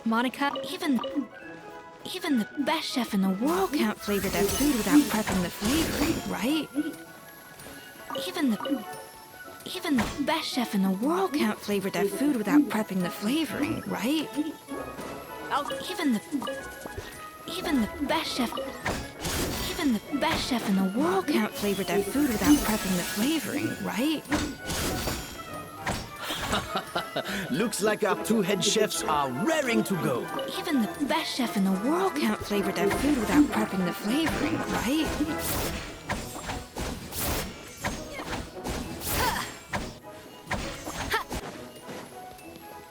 Monica, even the best chef in the world can't flavor their food without prepping the flavoring, right? Even the best chef in the world can't flavor their food without prepping the flavoring, right? Even the best chef in the world can't flavor their food without prepping the flavoring, right? Looks like our two head chefs are raring to go. Even the best chef in the world can't flavor their food without prepping the flavoring, right?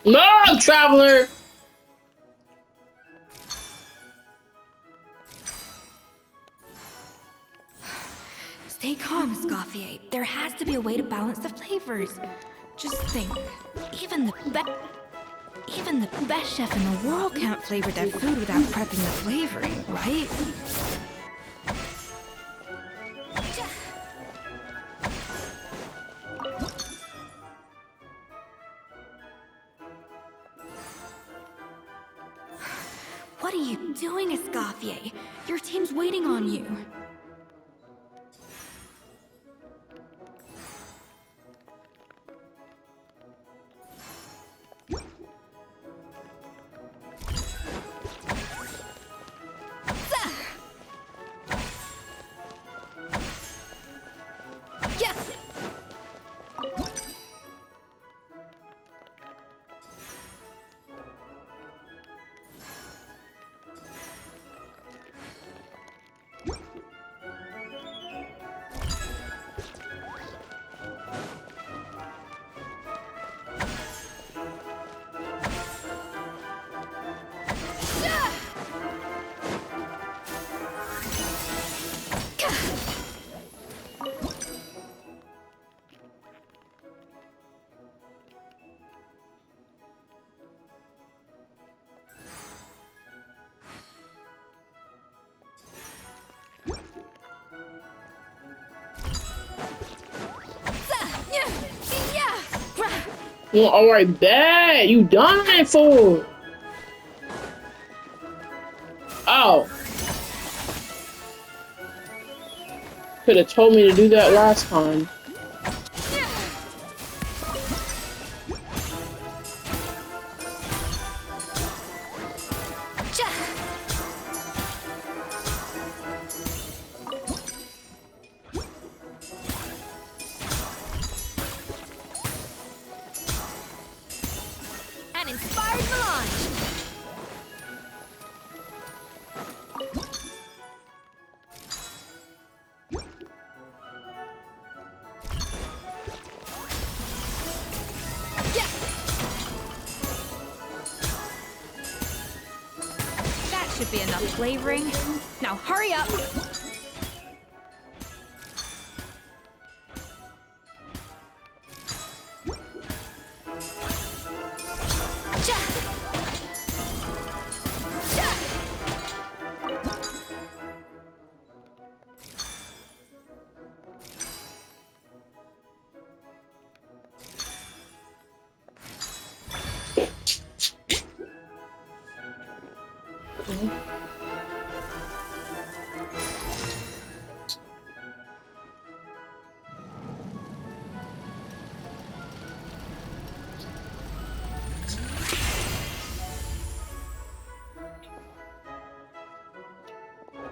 No, traveler! Stay calm, Escoffier. There has to be a way to balance the flavors. Just think. Even the best chef in the world can't flavor their food without prepping the flavoring, right? What are you doing, Escoffier? Your team's waiting on you. Well, alright, bad. You dying for? Oh. Could have told me to do that last time. An inspired melange. That should be enough flavoring. Now hurry up.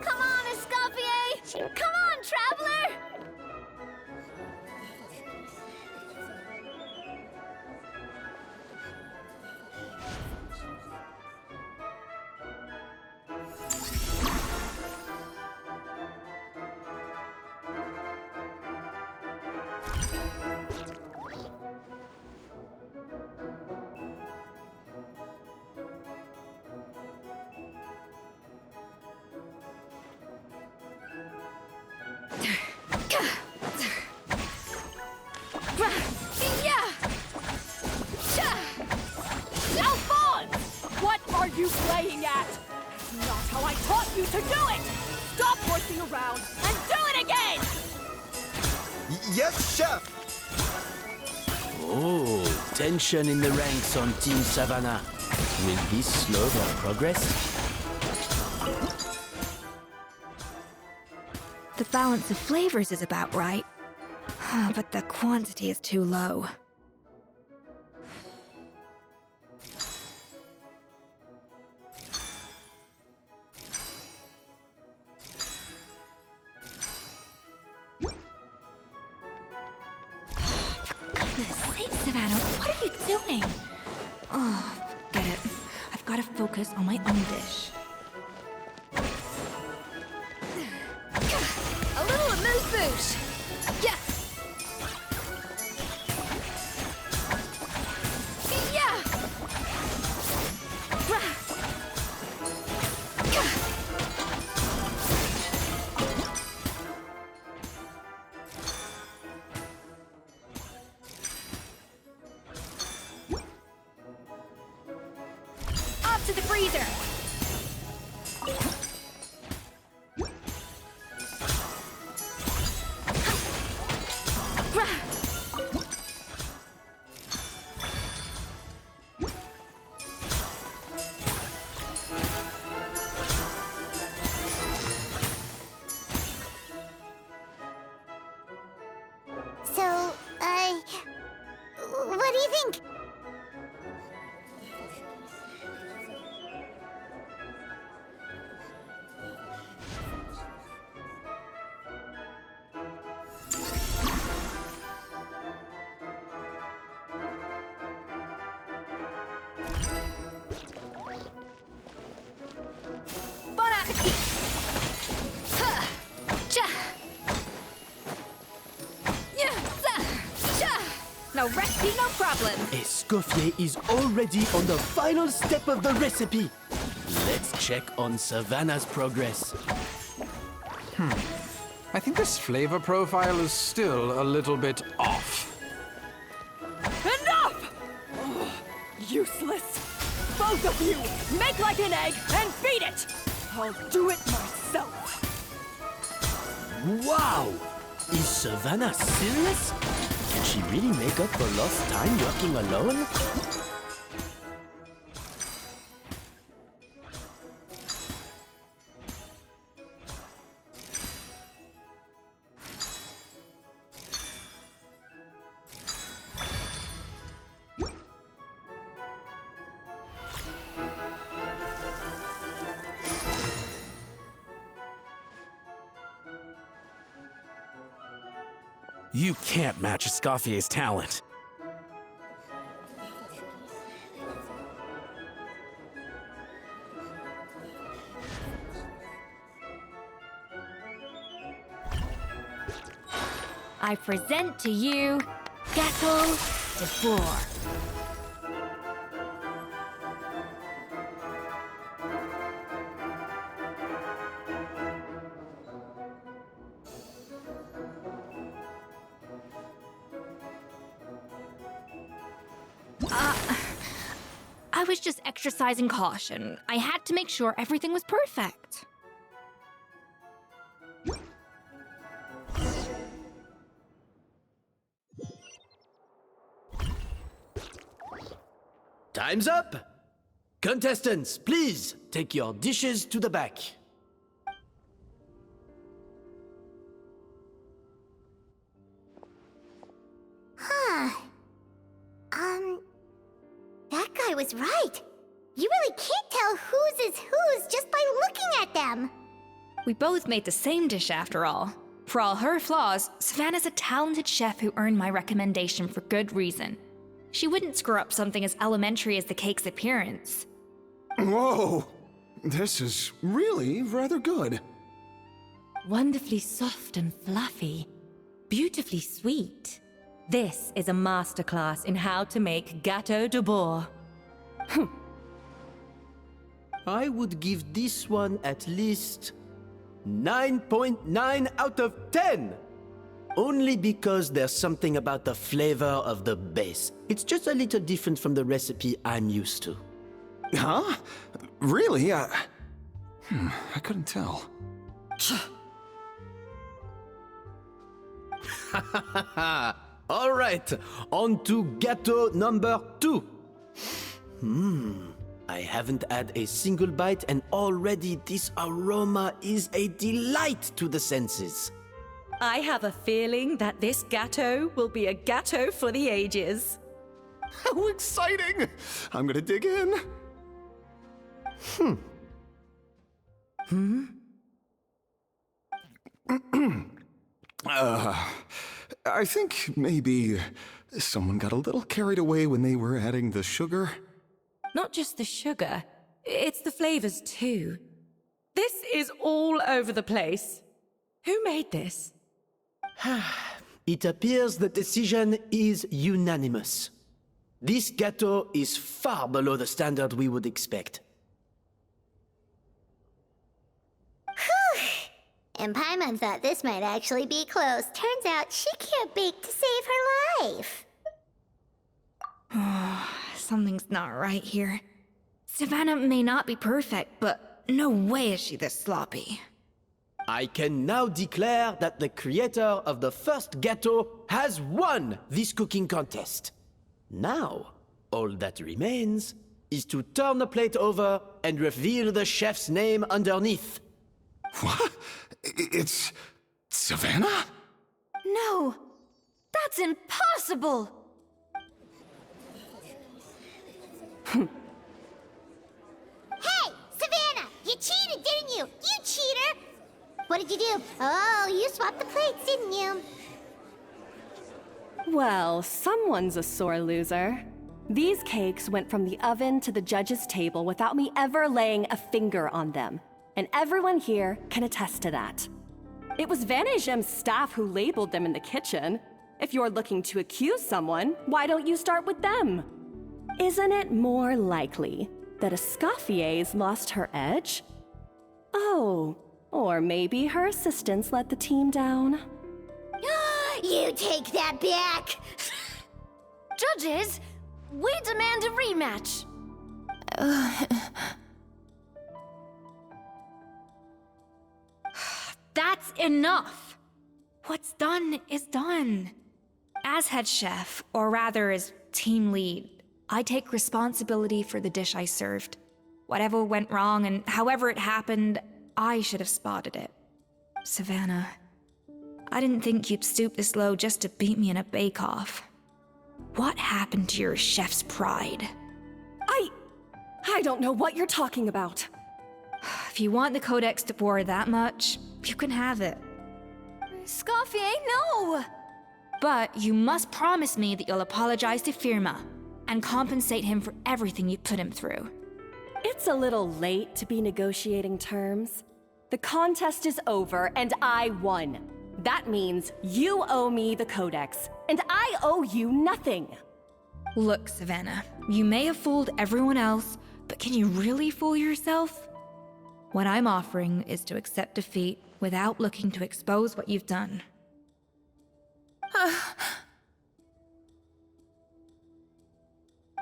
Come on, Escoffier! Come on, traveler! You playing at? That's not how I taught you to do it! Stop horsing around and do it again! Yes, chef! Oh, tension in the ranks on Team Savannah. Will this slow their progress? The balance of flavors is about right, but the quantity is too low. Goodness sakes, Savannah, what are you doing? Oh, get it. I've got to focus on my own dish. A little amuse-bouche! Yeah! Yeah! Rah! Gah! Up to the freezer! So, what do you think? Bon appetit! Ha! Cha! Yeah! Za! Cha! No recipe, no problem. Escoffier is already on the final step of the recipe. Let's check on Savannah's progress. I think this flavor profile is still a little bit off. Enough! Oh, useless. Both of you, make like an egg and beat it! I'll do it myself. Wow! Is Savannah serious? Can she really make up for lost time working alone? You can't match Escoffier's talent. I present to you Gâteau de Bourg. I was just exercising caution. I had to make sure everything was perfect. Time's up! Contestants, please take your dishes to the back. That guy was right. You really can't tell whose is whose just by looking at them. We both made the same dish after all. For all her flaws, Savannah's a talented chef who earned my recommendation for good reason. She wouldn't screw up something as elementary as the cake's appearance. Whoa! This is really rather good. Wonderfully soft and fluffy. Beautifully sweet. This is a masterclass in how to make Gâteau de Bourg. I would give this one at least 9.9 out of 10! Only because there's something about the flavor of the base. It's just a little different from the recipe I'm used to. Huh? Really? I couldn't tell. All right, on to gâteau number 2. I haven't had a single bite, and already this aroma is a delight to the senses. I have a feeling that this gâteau will be a gâteau for the ages. How exciting! I'm gonna dig in. I think maybe someone got a little carried away when they were adding the sugar. Not just the sugar, it's the flavors too. This is all over the place. Who made this? It appears the decision is unanimous. This gâteau is far below the standard we would expect. And Paimon thought this might actually be close. Turns out she can't bake to save her life. Something's not right here. Savannah may not be perfect, but no way is she this sloppy. I can now declare that the creator of the first gâteau has won this cooking contest. Now, all that remains is to turn the plate over and reveal the chef's name underneath. What? It's Savannah? No! That's impossible! Hey, Savannah! You cheated, didn't you? You cheater! What did you do? Oh, you swapped the plates, didn't you? Well, someone's a sore loser. These cakes went from the oven to the judge's table without me ever laying a finger on them. And everyone here can attest to that. It was Vanejem's staff who labeled them in the kitchen. If you're looking to accuse someone, why don't you start with them? Isn't it more likely that Escoffier's lost her edge? Oh, or maybe her assistants let the team down. You take that back! Judges, we demand a rematch! That's enough! What's done is done. As head chef, or rather as team lead, I take responsibility for the dish I served. Whatever went wrong and however it happened, I should have spotted it. Savannah, I didn't think you'd stoop this low just to beat me in a bake-off. What happened to your chef's pride? I don't know what you're talking about. If you want the Codex de Boer that much, you can have it. Scoffier, no! But you must promise me that you'll apologize to Firma and compensate him for everything you put him through. It's a little late to be negotiating terms. The contest is over and I won. That means you owe me the Codex, and I owe you nothing. Look, Savannah, you may have fooled everyone else, but can you really fool yourself? What I'm offering is to accept defeat without looking to expose what you've done.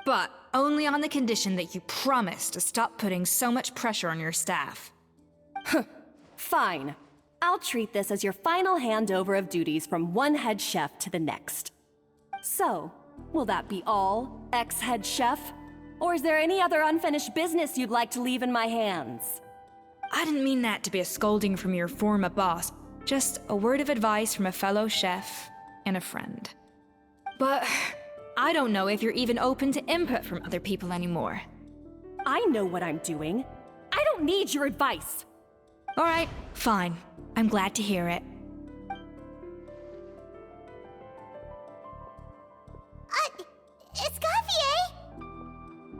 But only on the condition that you promise to stop putting so much pressure on your staff. Fine. I'll treat this as your final handover of duties from one head chef to the next. So, will that be all, ex-head chef? Or is there any other unfinished business you'd like to leave in my hands? I didn't mean that to be a scolding from your former boss, just a word of advice from a fellow chef and a friend. But I don't know if you're even open to input from other people anymore. I know what I'm doing. I don't need your advice. All right, fine. I'm glad to hear it. Escoffier!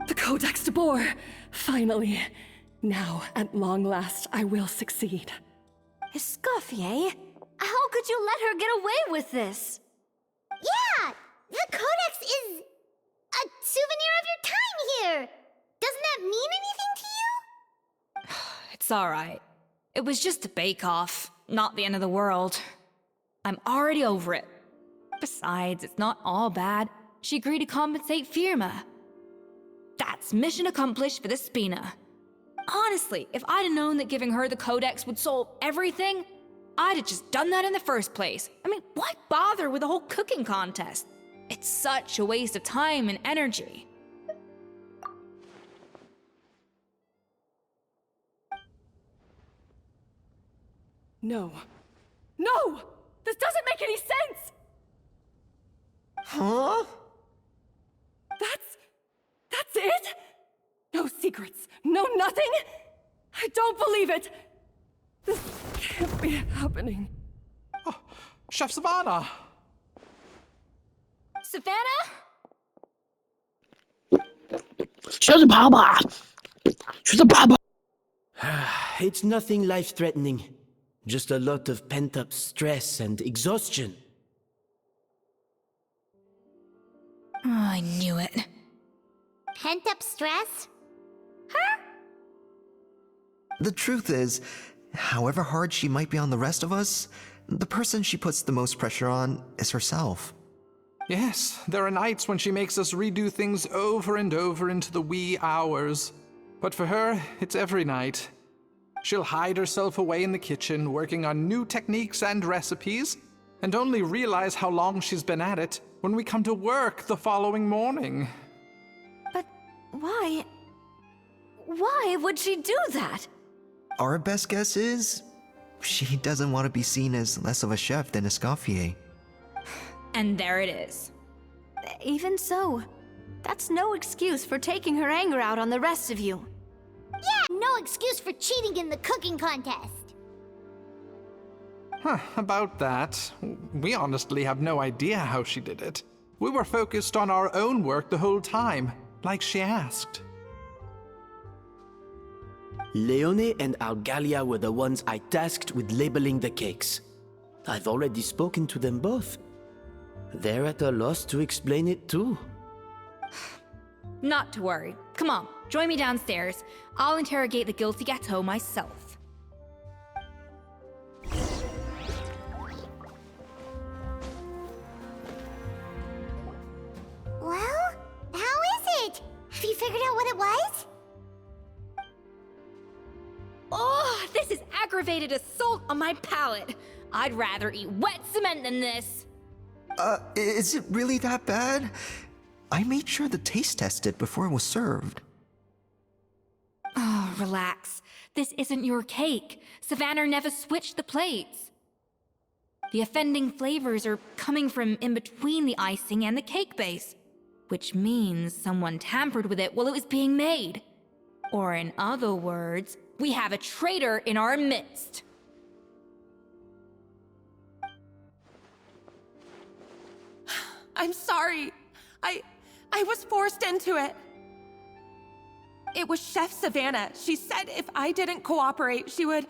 The Codex de Boer! Finally. Now, at long last, I will succeed. Escoffier? How could you let her get away with this? Yeah! The Codex is a souvenir of your time here! Doesn't that mean anything to you? It's all right. It was just a bake-off, not the end of the world. I'm already over it. Besides, it's not all bad. She agreed to compensate Firma. That's mission accomplished for the Spina. Honestly, if I'd have known that giving her the Codex would solve everything, I'd have just done that in the first place. I mean, why bother with the whole cooking contest? It's such a waste of time and energy. No. No! This doesn't make any sense! Huh? That's it? No secrets, no nothing? I don't believe it! This can't be happening. Oh, Chef Savannah! Savannah? Shut up, Papa! Shut up, Papa! It's nothing life-threatening. Just a lot of pent-up stress and exhaustion. Oh, I knew it. Pent-up stress? The truth is, however hard she might be on the rest of us, the person she puts the most pressure on is herself. Yes, there are nights when she makes us redo things over and over into the wee hours. But for her, it's every night. She'll hide herself away in the kitchen, working on new techniques and recipes, and only realize how long she's been at it when we come to work the following morning. But why? Why would she do that? Our best guess is, she doesn't want to be seen as less of a chef than Escoffier. And there it is. Even so, that's no excuse for taking her anger out on the rest of you. Yeah, no excuse for cheating in the cooking contest. Huh, about that, we honestly have no idea how she did it. We were focused on our own work the whole time, like she asked. Leone and Algalia were the ones I tasked with labeling the cakes. I've already spoken to them both. They're at a loss to explain it too. Not to worry. Come on, join me downstairs. I'll interrogate the guilty gâteau myself. Well, how is it? Have you figured out what it was? Oh, this is aggravated assault on my palate. I'd rather eat wet cement than this. Is it really that bad? I made sure to taste test it before it was served. Oh, relax. This isn't your cake. Savannah never switched the plates. The offending flavors are coming from in between the icing and the cake base, which means someone tampered with it while it was being made. Or in other words, we have a traitor in our midst. I'm sorry. I was forced into it. It was Chef Savannah. She said if I didn't cooperate, she would...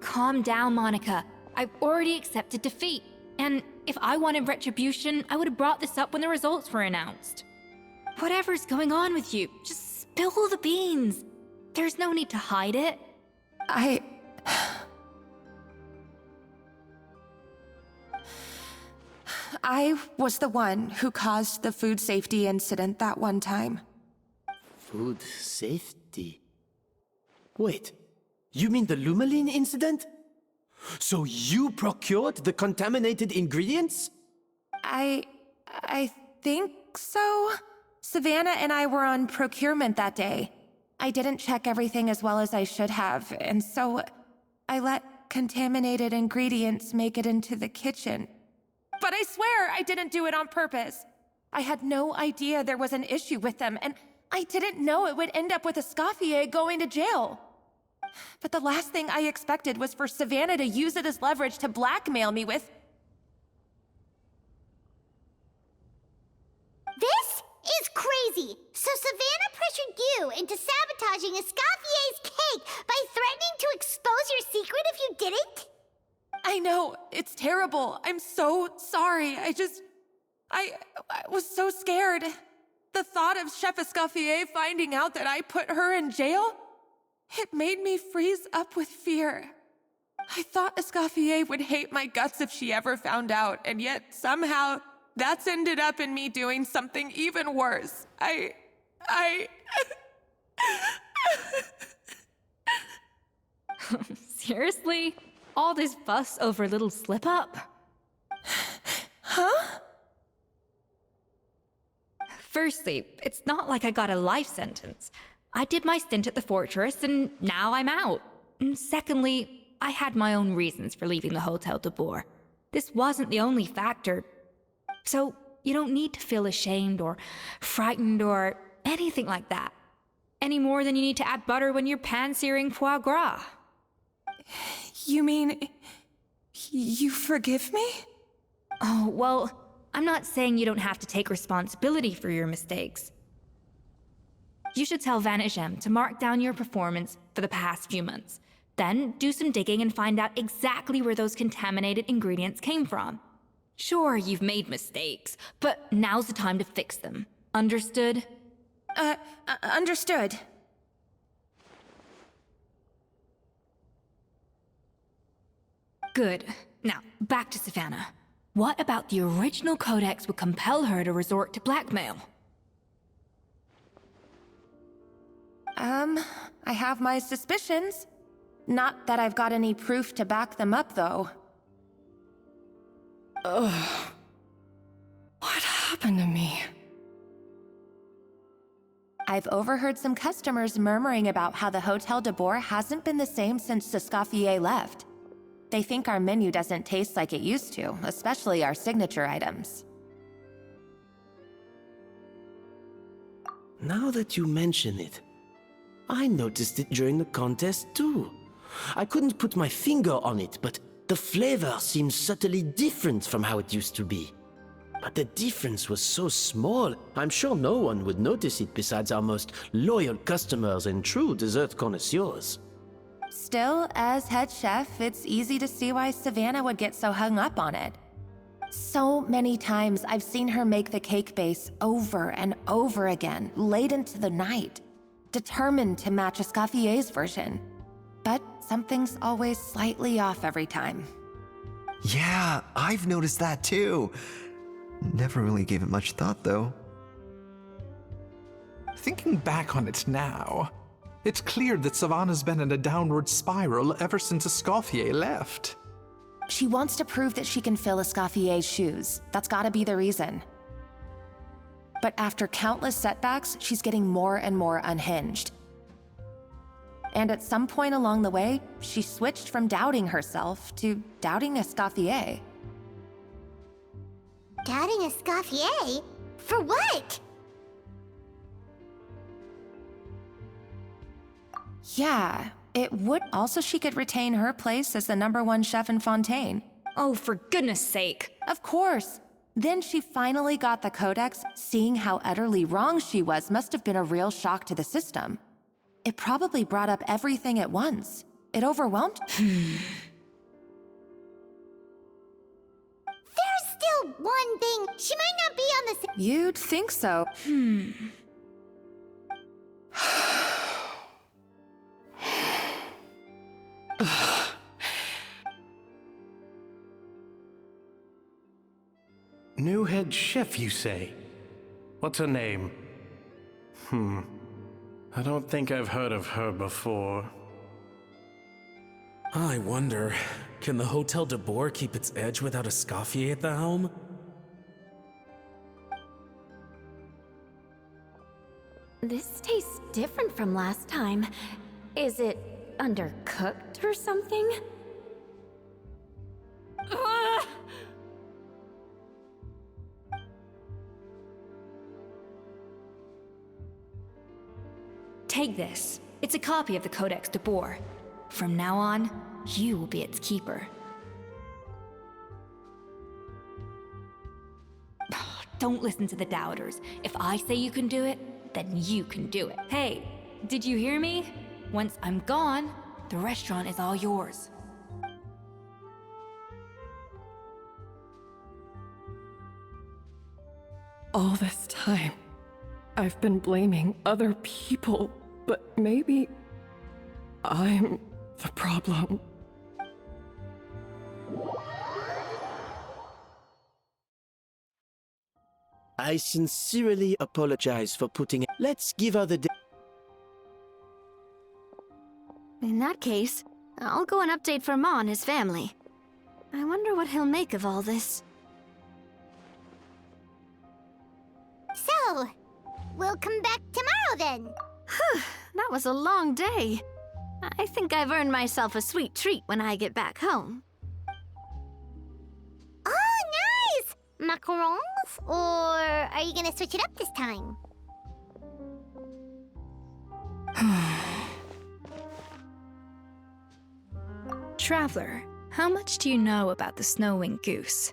Calm down, Monica. I've already accepted defeat. And if I wanted retribution, I would have brought this up when the results were announced. Whatever's going on with you, just spill the beans. There's no need to hide it. I was the one who caused the food safety incident that one time. Food safety? Wait, you mean the Lumaline incident? So you procured the contaminated ingredients? I think so. Savannah and I were on procurement that day. I didn't check everything as well as I should have, and so I let contaminated ingredients make it into the kitchen. But I swear I didn't do it on purpose. I had no idea there was an issue with them, and I didn't know it would end up with Escoffier going to jail. But the last thing I expected was for Savannah to use it as leverage to blackmail me with... This is crazy! So Savannah pressured you into sabotaging Escoffier's cake by threatening to expose your secret if you didn't? I know, it's terrible. I'm so sorry. I was so scared. The thought of Chef Escoffier finding out that I put her in jail, it made me freeze up with fear. I thought Escoffier would hate my guts if she ever found out, and yet somehow that's ended up in me doing something even worse. Seriously? All this fuss over a little slip-up? Huh? Firstly, it's not like I got a life sentence. I did my stint at the fortress, and now I'm out. And secondly, I had my own reasons for leaving the Hotel de Boer. This wasn't the only factor. So, you don't need to feel ashamed or frightened or anything like that. Any more than you need to add butter when you're pan-searing foie gras. You mean... you forgive me? Oh, well, I'm not saying you don't have to take responsibility for your mistakes. You should tell Vanagem to mark down your performance for the past few months. Then do some digging and find out exactly where those contaminated ingredients came from. Sure, you've made mistakes, but now's the time to fix them. Understood? Understood. Good. Now, back to Savannah. What about the original codex would compel her to resort to blackmail? I have my suspicions. Not that I've got any proof to back them up, though. Ugh. What happened to me? I've overheard some customers murmuring about how the Hotel de Boer hasn't been the same since Escoffier left. They think our menu doesn't taste like it used to, especially our signature items. Now that you mention it, I noticed it during the contest too. I couldn't put my finger on it, but the flavor seems subtly different from how it used to be. But the difference was so small, I'm sure no one would notice it besides our most loyal customers and true dessert connoisseurs. Still, as head chef, it's easy to see why Savannah would get so hung up on it. So many times I've seen her make the cake base over and over again, late into the night, determined to match Escoffier's version. But something's always slightly off every time. Yeah, I've noticed that too. Never really gave it much thought, though. Thinking back on it now, it's clear that Savannah's been in a downward spiral ever since Escoffier left. She wants to prove that she can fill Escoffier's shoes. That's gotta be the reason. But after countless setbacks, she's getting more and more unhinged. And at some point along the way, she switched from doubting herself to doubting Escoffier. Doubting Escoffier? For what? Yeah, it would also she could retain her place as the #1 chef in Fontaine. Oh, for goodness sake. Of course. Then she finally got the codex. Seeing how utterly wrong she was must have been a real shock to the system. It probably brought up everything at once. It overwhelmed. There's still one thing. She might not be on the same. You'd think so. New head chef, you say? What's her name? I don't think I've heard of her before. I wonder, can the Hotel de Boer keep its edge without Escoffier at the helm? This tastes different from last time. Is it undercooked or something? Take this. It's a copy of the Codex de Boer. From now on, you will be its keeper. Don't listen to the doubters. If I say you can do it, then you can do it. Hey, did you hear me? Once I'm gone, the restaurant is all yours. All this time, I've been blaming other people, but maybe I'm the problem. I sincerely apologize for putting... Let's give her the... In that case, I'll go and update Vermont and his family. I wonder what he'll make of all this. So, we'll come back tomorrow then. That was a long day. I think I've earned myself a sweet treat when I get back home. Oh, nice! Macarons? Or are you gonna switch it up this time? Traveler, how much do you know about the snow-winged goose?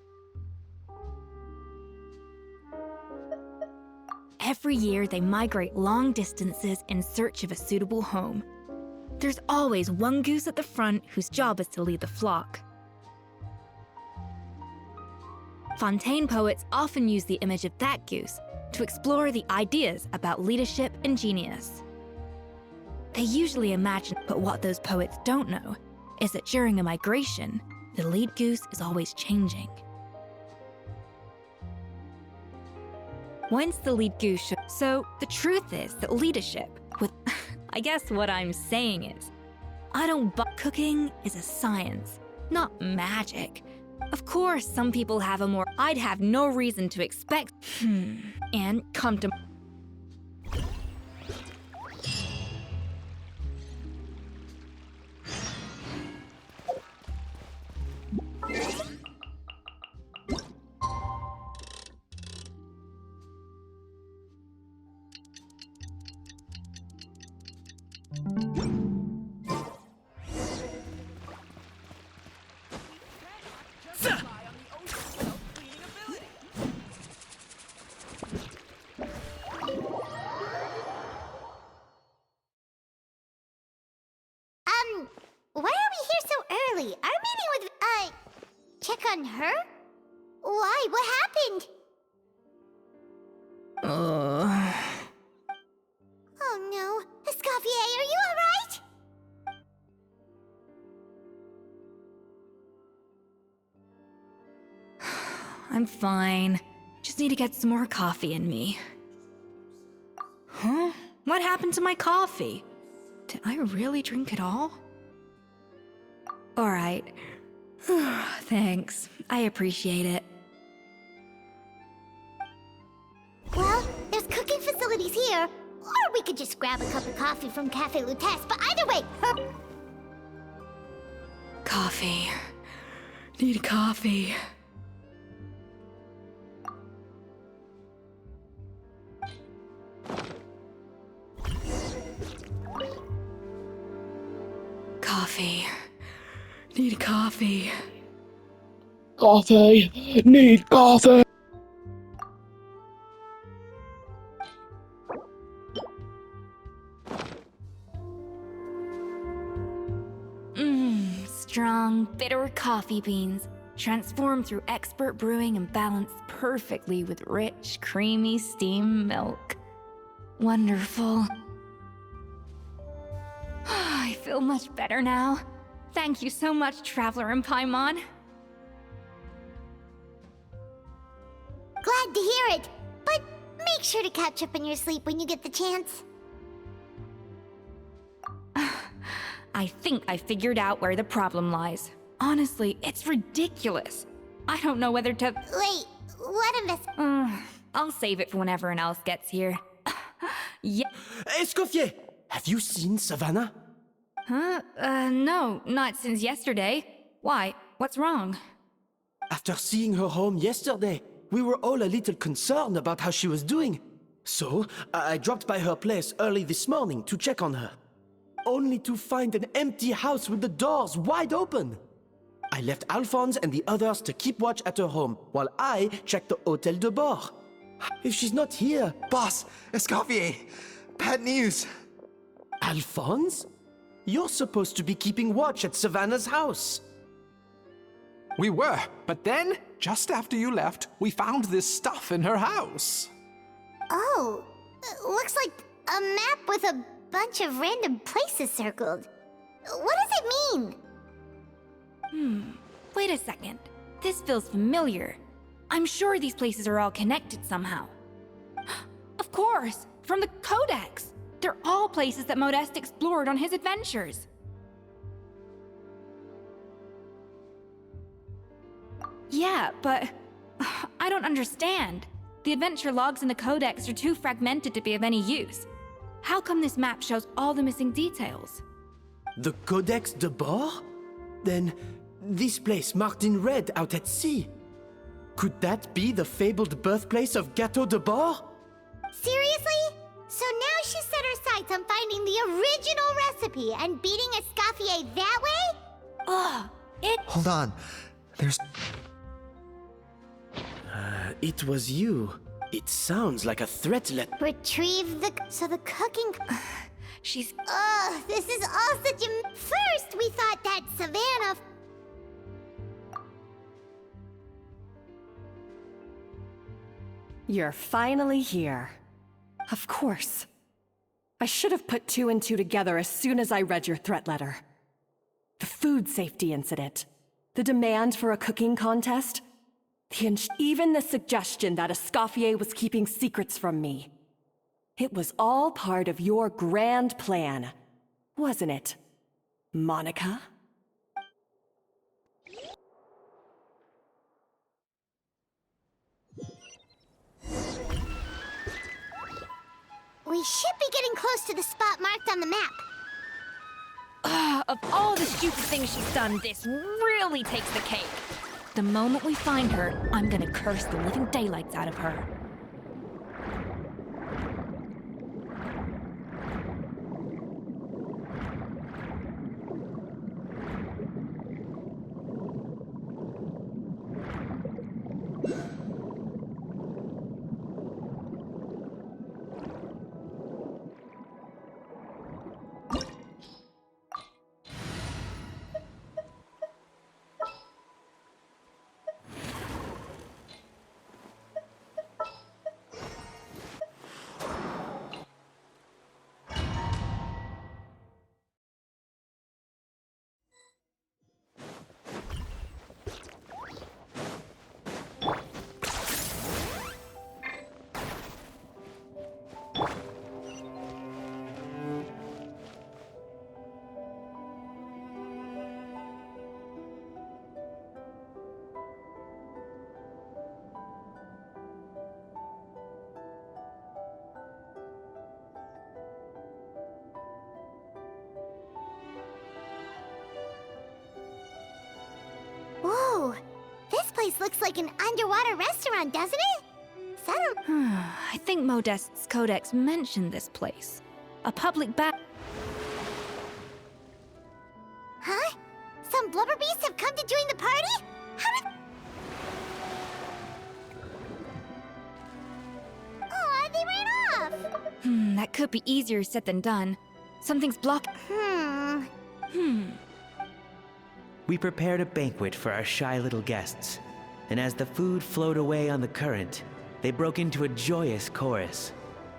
Every year, they migrate long distances in search of a suitable home. There's always one goose at the front whose job is to lead the flock. Fontaine poets often use the image of that goose to explore the ideas about leadership and genius. They usually imagine, but what those poets don't know is that during a migration, the lead goose is always changing. Once the lead goose so the truth is that leadership, with I guess what I'm saying is, cooking is a science, not magic. Of course, some people have a more I'd have no reason to expect and come to Why are we here so early? Our meeting with, check on her? Why? What happened? Oh no. Escoffier, are you alright? I'm fine. Just need to get some more coffee in me. Huh? What happened to my coffee? Did I really drink it all? Alright. Thanks. I appreciate it. Well, there's cooking facilities here. Or we could just grab a cup of coffee from Cafe Lutece, but either way, Coffee. Need coffee. Coffee. Need coffee. Coffee. Need coffee. Strong, bitter coffee beans, transformed through expert brewing and balanced perfectly with rich, creamy steamed milk. Wonderful. I feel much better now. Thank you so much, Traveler and Paimon. glad to hear it. But make sure to catch up in your sleep when you get the chance. I think I figured out where the problem lies. Honestly, it's ridiculous. I don't know whether to... Wait, what a mess... I'll save it for when everyone else gets here. Yeah. Escoffier, have you seen Savannah? Huh? No, not since yesterday. Why? What's wrong? After seeing her home yesterday, we were all a little concerned about how she was doing. So, I dropped by her place early this morning to check on her. Only to find an empty house with the doors wide open. I left Alphonse and the others to keep watch at her home, while I checked the Hôtel de Bord. If she's not here... Boss, Escoffier, bad news. Alphonse? You're supposed to be keeping watch at Savannah's house. We were, but then, just after you left, we found this stuff in her house. Oh, looks like a map with a bunch of random places circled. What does it mean? Wait a second. This feels familiar. I'm sure these places are all connected somehow. Of course! From the Codex! They're all places that Modeste explored on his adventures. Yeah, but... I don't understand. The adventure logs in the Codex are too fragmented to be of any use. How come this map shows all the missing details? The Codex de Bord? Then, this place marked in red out at sea. Could that be the fabled birthplace of Gâteau de Bord? Seriously? So now she set her sights on finding the original recipe and beating Escoffier that way? Ugh, Hold on. There's. It was you. It sounds like a threat Retrieve the... So the cooking... she's... Ugh, this is all such a... First, we thought that Savannah... You're finally here. Of course. I should have put two and two together as soon as I read your threat letter. The food safety incident, the demand for a cooking contest, even the suggestion that Escoffier was keeping secrets from me. It was all part of your grand plan, wasn't it, Monica? We should be getting close to the spot marked on the map. Of all the stupid things she's done, this really takes the cake. The moment we find her, I'm gonna curse the living daylights out of her. Whoa, this place looks like an underwater restaurant, doesn't it? Is that a... I think Modeste's codex mentioned this place. A public bath. Huh? Some blubber beasts have come to join the party? How did... Aw, they ran off! That could be easier said than done. Something's blocked. We prepared a banquet for our shy little guests, and as the food flowed away on the current, they broke into a joyous chorus,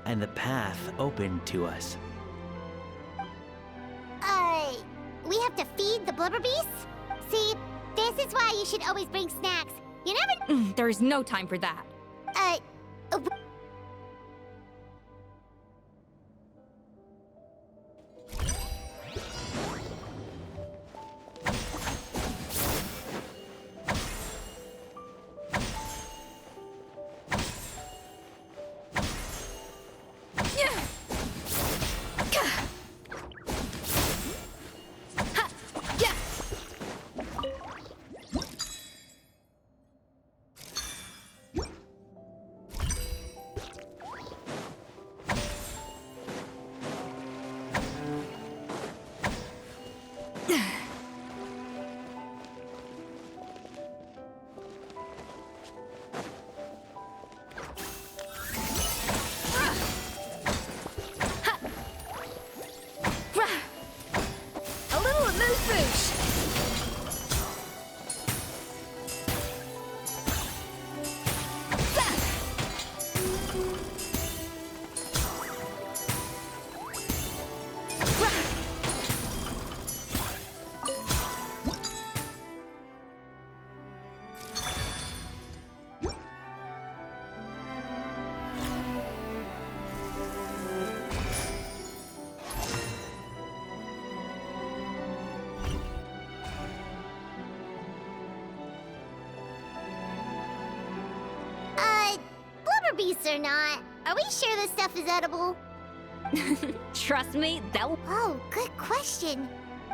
and the path opened to us. We have to feed the blubber beasts? See, this is why you should always bring snacks. You never... There's no time for that. Beasts or not, are we sure this stuff is edible? Trust me, they'll... Oh, good question.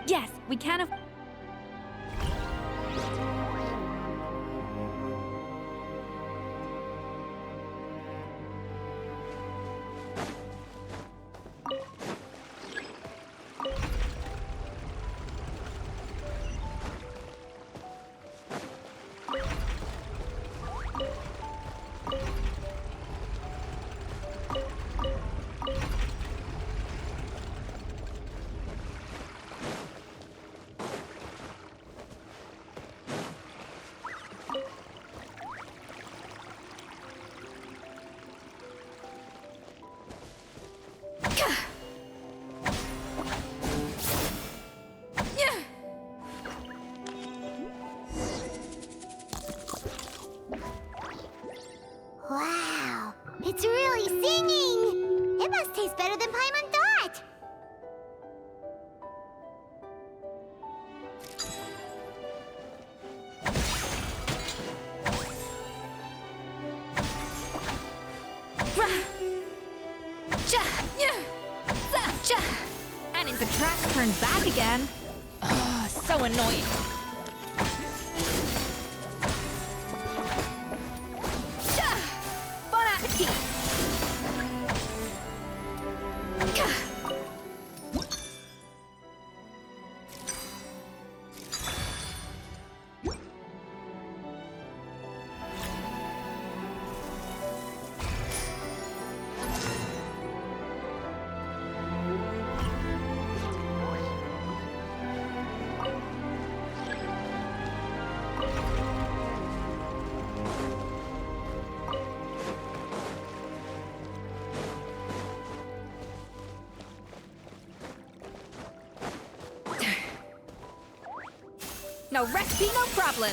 Yes, we can of. Wow, it's really singing! It must taste better than Paimon thought! And if the track turns back again. Ugh, so annoying. Bon appetit! No recipe, no problem.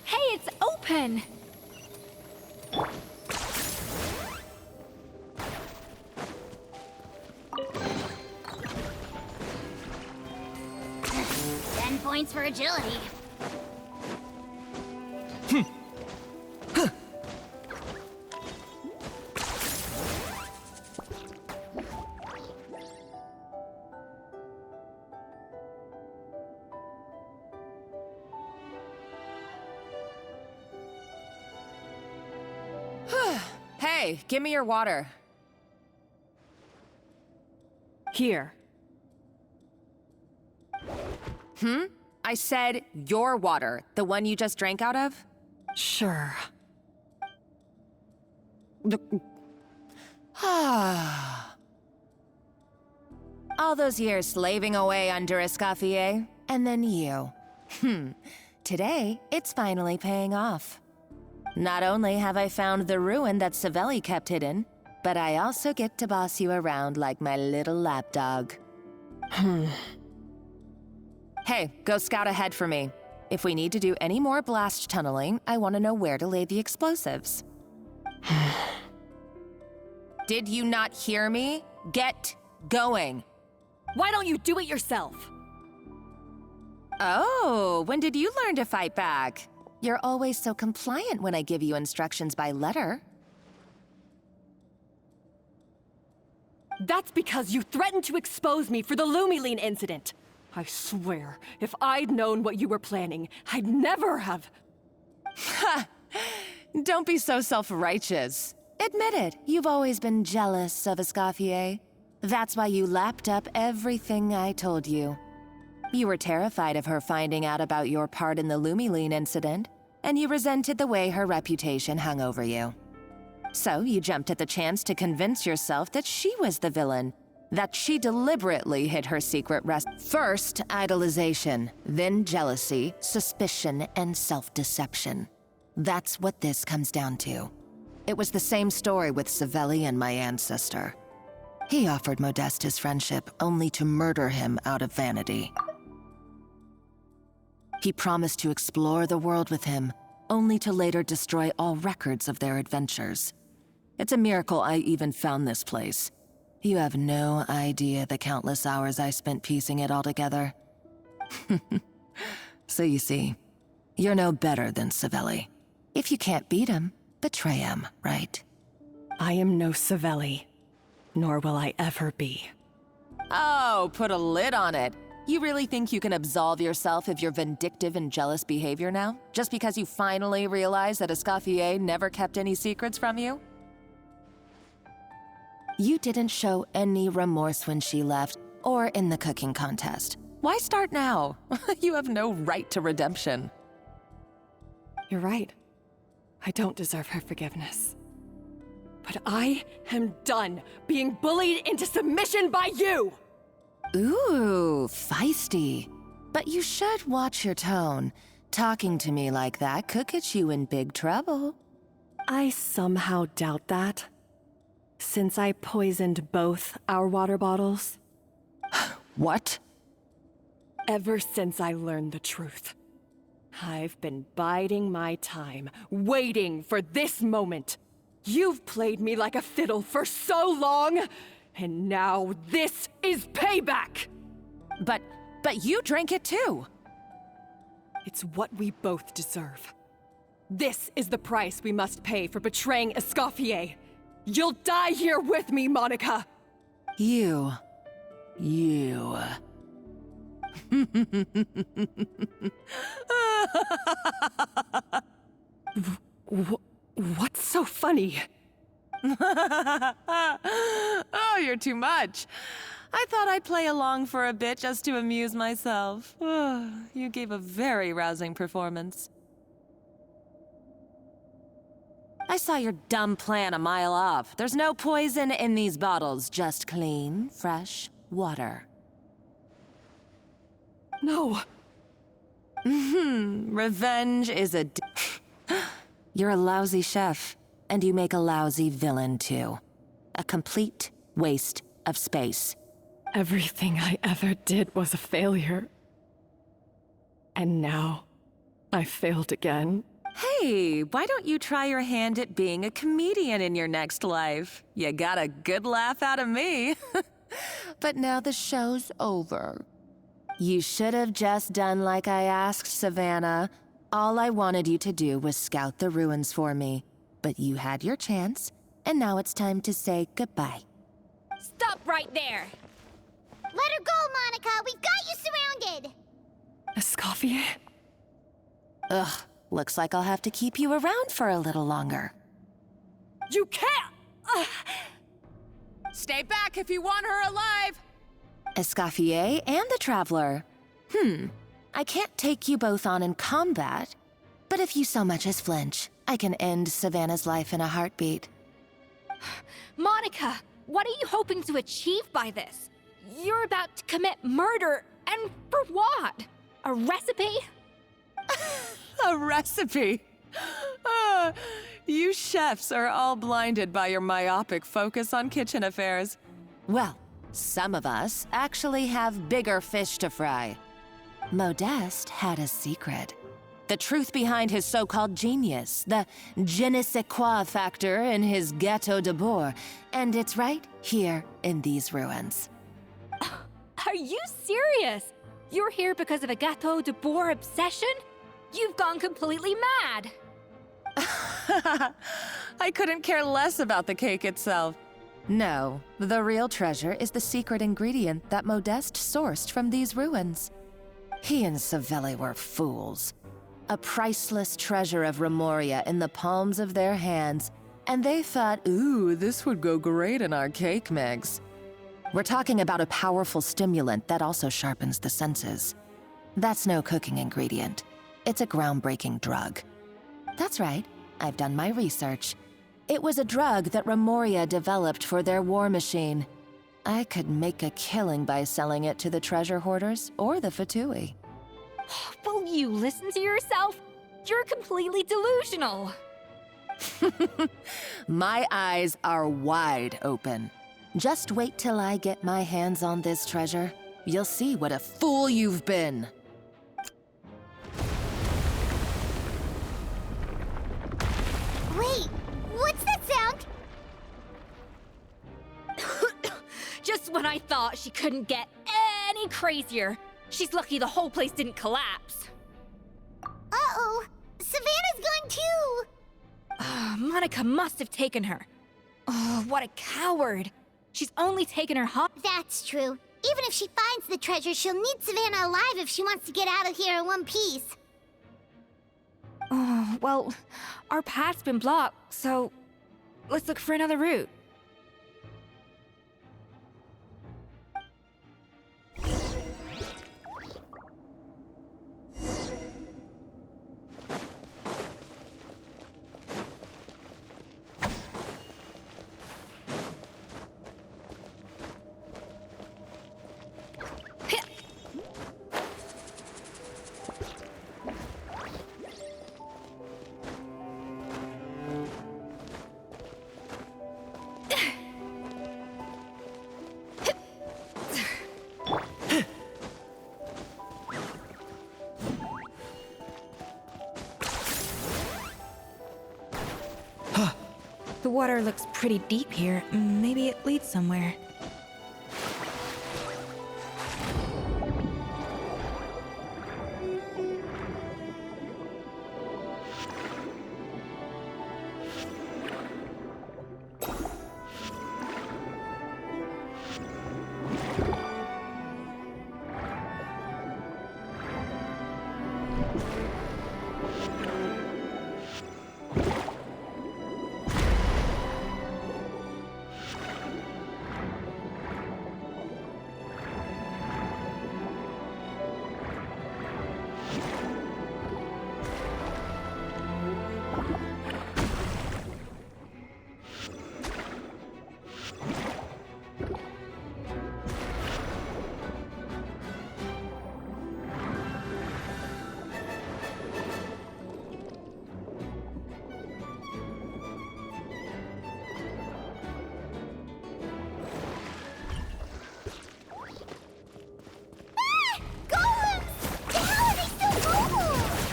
Hey, it's open! Ten points for agility. Hey, give me your water. Here. I said your water, the one you just drank out of? Sure. All those years slaving away under Escoffier, and then you. Today, it's finally paying off. Not only have I found the ruin that Savelli kept hidden, but I also get to boss you around like my little lapdog. Hey, go scout ahead for me. If we need to do any more blast tunneling, I want to know where to lay the explosives. Did you not hear me? Get going. Why don't you do it yourself? Oh, when did you learn to fight back? You're always so compliant when I give you instructions by letter. That's because you threatened to expose me for the Lumiline incident. I swear, if I'd known what you were planning, I'd never have... Ha! Don't be so self-righteous. Admit it, you've always been jealous of Escoffier. That's why you lapped up everything I told you. You were terrified of her finding out about your part in the Lumiline incident, and you resented the way her reputation hung over you. So you jumped at the chance to convince yourself that she was the villain, that she deliberately hid her secret First, idolization, then jealousy, suspicion, and self-deception. That's what this comes down to. It was the same story with Savelli and my ancestor. He offered Modeste his friendship only to murder him out of vanity. He promised to explore the world with him, only to later destroy all records of their adventures. It's a miracle I even found this place. You have no idea the countless hours I spent piecing it all together. So you see, you're no better than Savelli. If you can't beat him, betray him, right? I am no Savelli, nor will I ever be. Oh, put a lid on it. You really think you can absolve yourself of your vindictive and jealous behavior now? Just because you finally realize that Escoffier never kept any secrets from you? You didn't show any remorse when she left, or in the cooking contest. Why start now? You have no right to redemption. You're right. I don't deserve her forgiveness. But I am done being bullied into submission by you! Ooh, feisty. But you should watch your tone. Talking to me like that could get you in big trouble. I somehow doubt that. Since I poisoned both our water bottles. What? Ever since I learned the truth, I've been biding my time, waiting for this moment. You've played me like a fiddle for so long, and now this is payback! But you drank it too! It's what we both deserve. This is the price we must pay for betraying Escoffier. You'll die here with me, Monica! You. What's so funny? Oh, you're too much. I thought I'd play along for a bit just to amuse myself. You gave a very rousing performance. I saw your dumb plan a mile off. There's no poison in these bottles, just clean, fresh water. No. Revenge is a... You're a lousy chef, and you make a lousy villain, too. A complete waste of space. Everything I ever did was a failure. And now, I failed again. Hey, why don't you try your hand at being a comedian in your next life? You got a good laugh out of me. But now the show's over. You should have just done like I asked, Savannah. All I wanted you to do was scout the ruins for me. But you had your chance, and now it's time to say goodbye. Stop right there! Let her go, Monica! We've got you surrounded! Escoffier? Ugh, looks like I'll have to keep you around for a little longer. You can't! Stay back if you want her alive! Escoffier and the Traveler. I can't take you both on in combat, but if you so much as flinch, I can end Savannah's life in a heartbeat. Monica, what are you hoping to achieve by this? You're about to commit murder, and for what? A recipe? A recipe? You chefs are all blinded by your myopic focus on kitchen affairs. Well, some of us actually have bigger fish to fry. Modeste had a secret. The truth behind his so-called genius, the je ne sais quoi factor in his Gâteau de Bourg, and it's right here in these ruins. Are you serious? You're here because of a Gâteau de Bourg obsession? You've gone completely mad! I couldn't care less about the cake itself. No, the real treasure is the secret ingredient that Modeste sourced from these ruins. He and Savelli were fools. A priceless treasure of Remoria in the palms of their hands, and they thought, ooh, this would go great in our cake mix. We're talking about a powerful stimulant that also sharpens the senses. That's no cooking ingredient. It's a groundbreaking drug. That's right, I've done my research. It was a drug that Remoria developed for their war machine. I could make a killing by selling it to the treasure hoarders or the Fatui. Will you listen to yourself? You're completely delusional. My eyes are wide open. Just wait till I get my hands on this treasure. You'll see what a fool you've been. Wait, what's that sound? Just when I thought she couldn't get any crazier, She's lucky the whole place didn't collapse. Uh-oh! Savannah's gone too! Monica must have taken her. Oh, what a coward. She's only taken her That's true. Even if she finds the treasure, she'll need Savannah alive if she wants to get out of here in one piece. Oh, well, our path's been blocked, so let's look for another route. The water looks pretty deep here. Maybe it leads somewhere.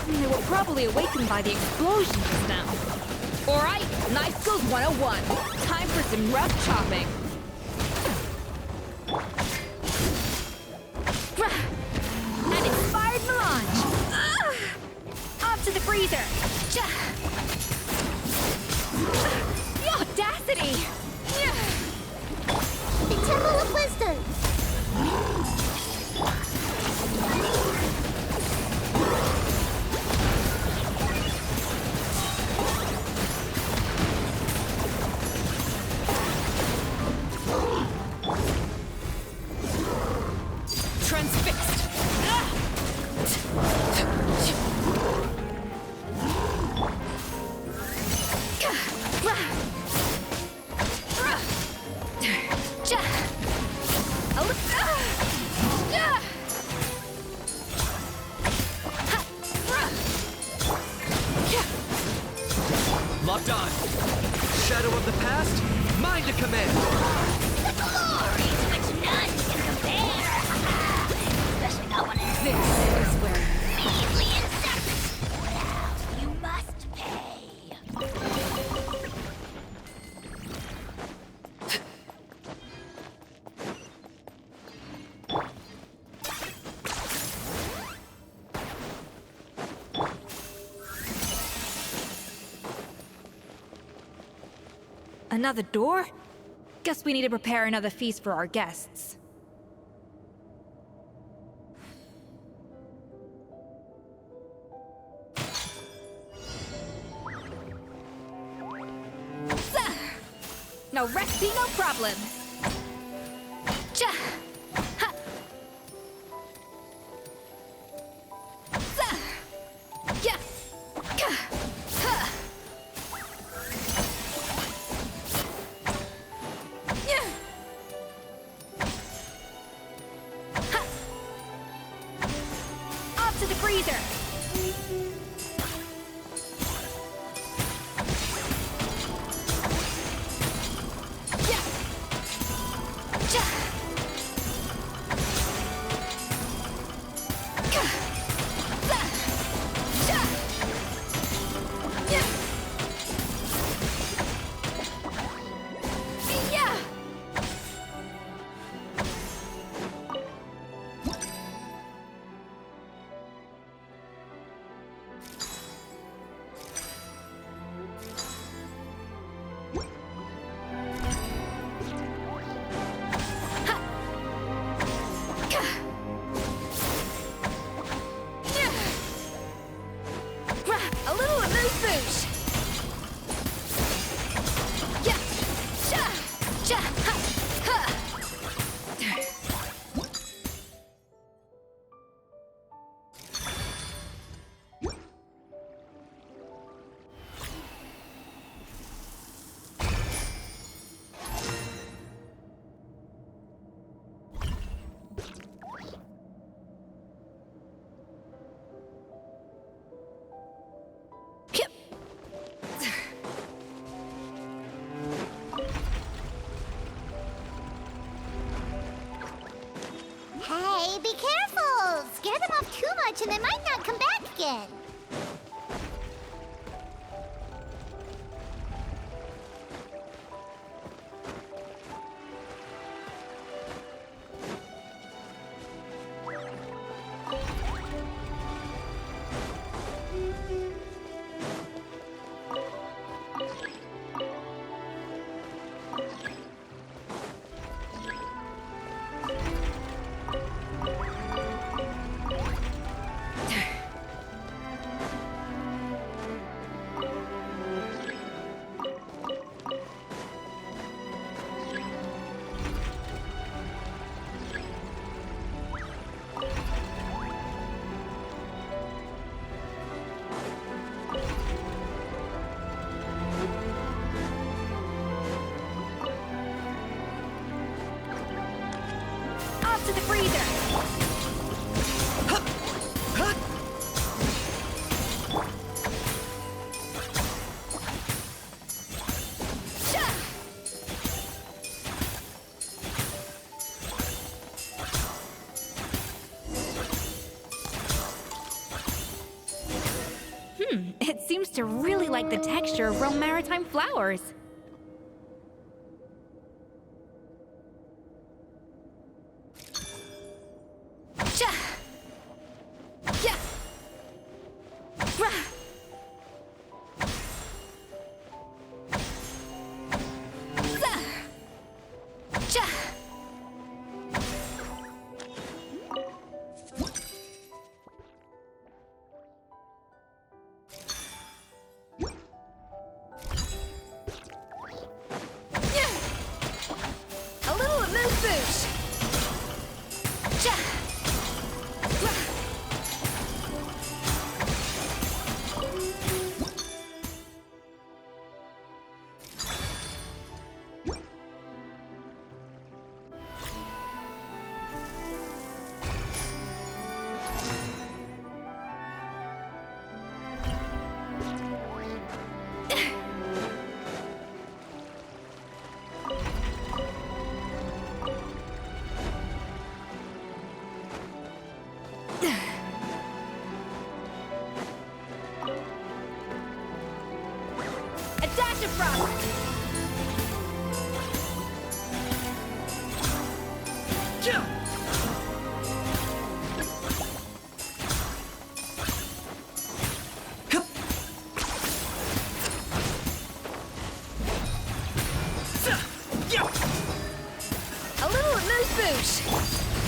They were probably awakened by the explosion just now. Alright, Knife Skills 101. Time for some rough chopping. An inspired melange. Off to the freezer. The audacity! The Temple of Wisdom! Transfixed! Locked on. Shadow of the past, mine to command. The glory to which none can compare! Especially not when it's This is where... deeply insect! Well, you must pay. Another door? Guess we need to prepare another feast for our guests. No recipe, no problem. Ha. Yeah. Ha. Yeah. Ha. Off to the freezer. much and they might not come back again. To the freezer! It seems to really like the texture of Rome maritime flowers.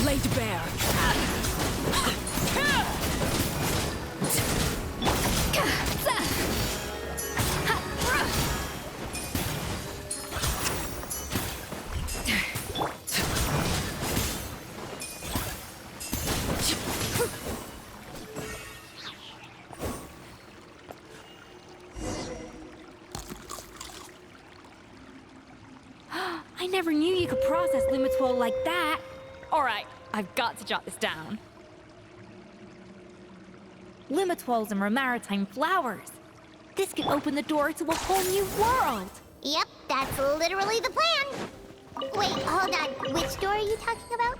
Laid bare. I never knew you could process Lumitwol like that. Alright, I've got to jot this down. Lumitwols and maritime flowers. This could open the door to a whole new world. Yep, that's literally the plan. Wait, hold on. Which door are you talking about?